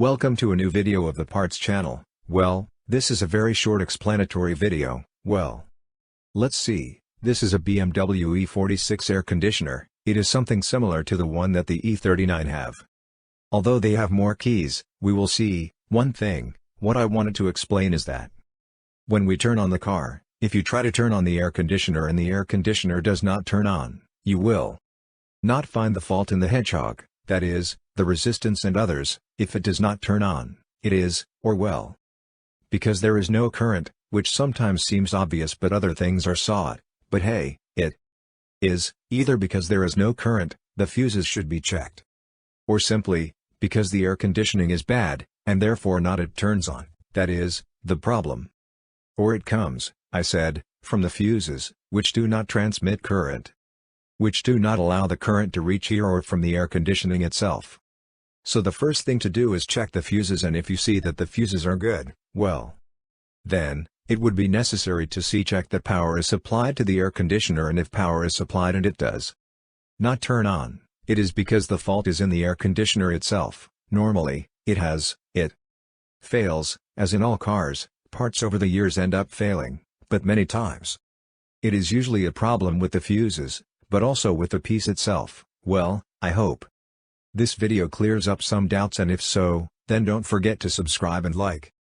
Welcome to a new video of the Parts channel. Well, this is a very short explanatory video. Well, let's see. This is a BMW E46 air conditioner. It is something similar to the one that the E39 have. Although they have more keys, we will see. One thing, what I wanted to explain is that when we turn on the car, if you try to turn on the air conditioner and the air conditioner does not turn on, you will not find the fault in the hedgehog, that is, the resistance and others. If it does not turn on, it is, or well, because there is no current, which sometimes seems obvious but other things are sought, but hey, it is, either because there is no current, the fuses should be checked, or simply, because the air conditioning is bad, and therefore not it turns on, that is, the problem. Or it comes, I said, from the fuses, which do not transmit current, which do not allow the current to reach here, or from the air conditioning itself. So the first thing to do is check the fuses, and if you see that the fuses are good, well, then, it would be necessary to check that power is supplied to the air conditioner, and if power is supplied and it does not turn on, it is because the fault is in the air conditioner itself. Normally, it fails, as in all cars, parts over the years end up failing, but many times it is usually a problem with the fuses, but also with the piece itself. Well, I hope this video clears up some doubts, and if so, then don't forget to subscribe and like.